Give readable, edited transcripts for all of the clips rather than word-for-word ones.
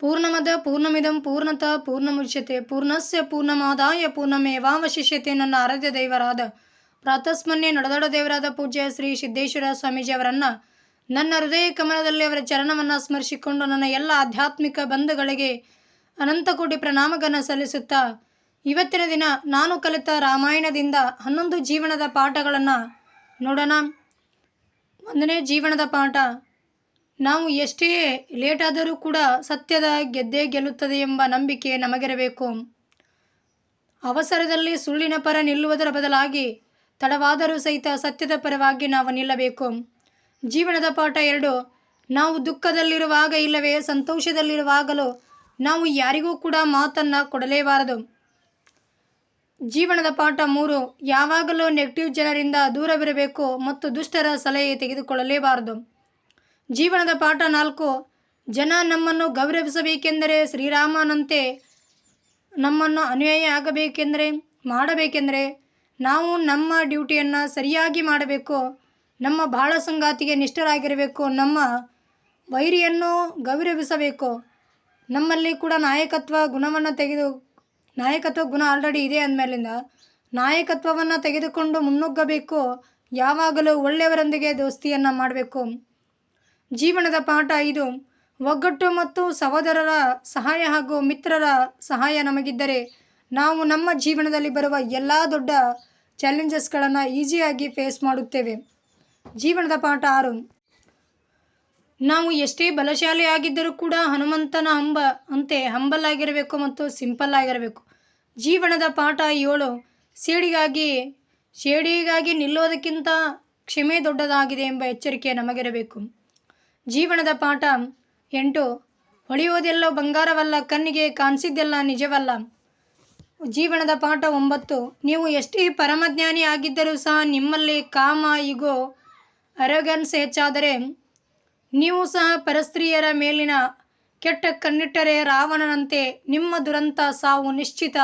ಪೂರ್ಣಮದ ಪೂರ್ಣಮಿದಂ ಪೂರ್ಣತಃ ಪೂರ್ಣಮುಚ್ಯತೆ ಪೂರ್ಣಸ್ಯ ಪೂರ್ಣಮಾದಾಯ ಪೂರ್ಣಮೇವಾವಶಿಷ್ಯತೆ. ನನ್ನ ಆರಾಧ್ಯ ದೈವರಾದ ಪ್ರಾತಸ್ಮನ್ಯ ನಡೆದಾಡ ದೇವರಾದ ಪೂಜ್ಯ ಶ್ರೀ ಸಿದ್ದೇಶ್ವರ ಸ್ವಾಮೀಜಿ ಅವರನ್ನು ನನ್ನ ಹೃದಯ ಕಮಲದಲ್ಲಿ ಅವರ ಚರಣವನ್ನು ಸ್ಮರಿಸಿಕೊಂಡು ನನ್ನ ಎಲ್ಲ ಆಧ್ಯಾತ್ಮಿಕ ಬಂಧುಗಳಿಗೆ ಅನಂತ ಕೋಟಿ ಪ್ರಣಾಮಗಳನ್ನು ಸಲ್ಲಿಸುತ್ತಾ, ಇವತ್ತಿನ ದಿನ ನಾನು ಕಲಿತ ರಾಮಾಯಣದಿಂದ 11 ಜೀವನದ ಪಾಠಗಳನ್ನು ನೋಡೋಣ. 1ನೇ ಜೀವನದ ಪಾಠ, ನಾವು ಎಷ್ಟೇ ಲೇಟಾದರೂ ಕೂಡ ಸತ್ಯದ ಗೆದ್ದೇ ಗೆಲ್ಲುತ್ತದೆ ಎಂಬ ನಂಬಿಕೆ ನಮಗಿರಬೇಕು. ಅವಸರದಲ್ಲಿ ಸುಳ್ಳಿನ ಪರ ನಿಲ್ಲುವುದರ ಬದಲಾಗಿ ತಡವಾದರೂ ಸಹಿತ ಸತ್ಯದ ಪರವಾಗಿ ನಾವು ನಿಲ್ಲಬೇಕು. ಜೀವನದ ಪಾಠ 2, ನಾವು ದುಃಖದಲ್ಲಿರುವಾಗ ಇಲ್ಲವೇ ಸಂತೋಷದಲ್ಲಿರುವಾಗಲೂ ನಾವು ಯಾರಿಗೂ ಕೂಡ ಮಾತನ್ನು ಕೊಡಲೇಬಾರದು. ಜೀವನದ ಪಾಠ 3, ಯಾವಾಗಲೂ ನೆಗೆಟಿವ್ ಜನರಿಂದ ದೂರವಿರಬೇಕು ಮತ್ತು ದುಷ್ಟರ ಸಲಹೆ ತೆಗೆದುಕೊಳ್ಳಲೇಬಾರದು. ಜೀವನದ ಪಾಠ 4, ಜನ ನಮ್ಮನ್ನು ಗೌರವಿಸಬೇಕೆಂದರೆ ಶ್ರೀರಾಮನಂತೆ ನಮ್ಮನ್ನು ಅನ್ಯಾಯ ಮಾಡಬೇಕೆಂದರೆ ನಾವು ನಮ್ಮ ಡ್ಯೂಟಿಯನ್ನು ಸರಿಯಾಗಿ ಮಾಡಬೇಕು. ನಮ್ಮ ಬಾಳ ಸಂಗಾತಿಗೆ ನಿಷ್ಠರಾಗಿರಬೇಕು. ನಮ್ಮ ವೈರಿಯನ್ನು ಗೌರವಿಸಬೇಕು. ನಮ್ಮಲ್ಲಿ ಕೂಡ ನಾಯಕತ್ವ ಗುಣ ಆಲ್ರೆಡಿ ಇದೆ ಅಂದಮೇಲಿಂದ ನಾಯಕತ್ವವನ್ನು ತೆಗೆದುಕೊಂಡು ಮುನ್ನುಗ್ಗಬೇಕು. ಯಾವಾಗಲೂ ಒಳ್ಳೆಯವರೊಂದಿಗೆ ದೋಸ್ತಿಯನ್ನು ಮಾಡಬೇಕು. ಜೀವನದ ಪಾಠ 5, ಒಗ್ಗಟ್ಟು ಮತ್ತು ಸಹೋದರರ ಸಹಾಯ ಹಾಗೂ ಮಿತ್ರರ ಸಹಾಯ ನಮಗಿದ್ದರೆ ನಾವು ನಮ್ಮ ಜೀವನದಲ್ಲಿ ಬರುವ ಎಲ್ಲ ದೊಡ್ಡ ಚಾಲೆಂಜಸ್ಗಳನ್ನು ಈಸಿಯಾಗಿ ಫೇಸ್ ಮಾಡುತ್ತೇವೆ. ಜೀವನದ ಪಾಠ 6, ನಾವು ಎಷ್ಟೇ ಬಲಶಾಲಿ ಆಗಿದ್ದರೂ ಕೂಡ ಹನುಮಂತನ ಅಂತೆ ಹಂಬಲ್ ಆಗಿರಬೇಕು ಮತ್ತು ಸಿಂಪಲ್ ಆಗಿರಬೇಕು. ಜೀವನದ ಪಾಠ 7, ಸೇಡಿಗಾಗಿ ನಿಲ್ಲೋದಕ್ಕಿಂತ ಕ್ಷಮೆ ದೊಡ್ಡದಾಗಿದೆ ಎಂಬ ಎಚ್ಚರಿಕೆ ನಮಗಿರಬೇಕು. ಜೀವನದ ಪಾಠ 8, ಹೊಳೆಯುವುದೆಲ್ಲ ಬಂಗಾರವಲ್ಲ, ಕಣ್ಣಿಗೆ ಕಾಣಿಸಿದ್ದೆಲ್ಲ ನಿಜವಲ್ಲ. ಜೀವನದ ಪಾಠ 9, ನೀವು ಎಷ್ಟೇ ಪರಮಜ್ಞಾನಿ ಆಗಿದ್ದರೂ ಸಹ ನಿಮ್ಮಲ್ಲಿ ಕಾಮ, ಈಗೋ, ಅರೋಗನ್ಸ್ ಹೆಚ್ಚಾದರೆ ನೀವು ಸಹ ಪರಸ್ತ್ರೀಯರ ಮೇಲಿನ ಕೆಟ್ಟ ಕಣ್ಣಿಟ್ಟರೆ ರಾವಣನಂತೆ ನಿಮ್ಮ ದುರಂತ ಸಾವು ನಿಶ್ಚಿತ.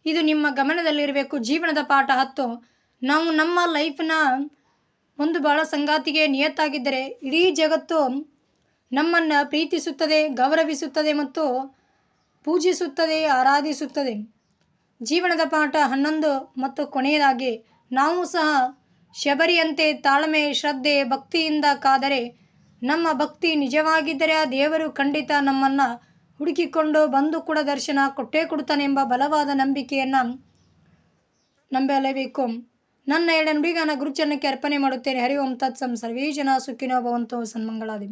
ಇದು ನಿಮ್ಮ ಗಮನದಲ್ಲಿರಬೇಕು. ಜೀವನದ ಪಾಠ 10, ನಾವು ನಮ್ಮ ಲೈಫ್ನ ಒಂದು ಬಾಳ ಸಂಗಾತಿಗೆ ನಿಯತ್ತಾಗಿದ್ದರೆ ಇಡೀ ಜಗತ್ತು ನಮ್ಮನ್ನು ಪ್ರೀತಿಸುತ್ತದೆ, ಗೌರವಿಸುತ್ತದೆ ಮತ್ತು ಪೂಜಿಸುತ್ತದೆ, ಆರಾಧಿಸುತ್ತದೆ. ಜೀವನದ ಪಾಠ 11 ಮತ್ತು ಕೊನೆಯದಾಗಿ, ನಾವು ಸಹ ಶಬರಿಯಂತೆ ತಾಳ್ಮೆ, ಶ್ರದ್ಧೆ, ಭಕ್ತಿಯಿಂದ ಕಾದರೆ ನಮ್ಮ ಭಕ್ತಿ ನಿಜವಾಗಿದ್ದರೆ ಆ ದೇವರು ಖಂಡಿತ ನಮ್ಮನ್ನು ಹುಡುಕಿಕೊಂಡು ಬಂದು ಕೂಡ ದರ್ಶನ ಕೊಟ್ಟೇ ಕೊಡುತ್ತಾನೆ ಎಂಬ ಬಲವಾದ ನಂಬಿಕೆಯನ್ನು ನಂಬಲೇಬೇಕು. ನನ್ನ 2 ನುಡಿಗಳನ್ನು ಗುರುಚರಣಕ್ಕೆ ಅರ್ಪಣೆ ಮಾಡುತ್ತೇನೆ. ಹರಿ ಓಂ ತತ್ಸಂ. ಸರ್ವೇ ಜನ ಸುಖಿನೋ ಭವಂತು. ಸನ್ಮಂಗಳಾದಿ.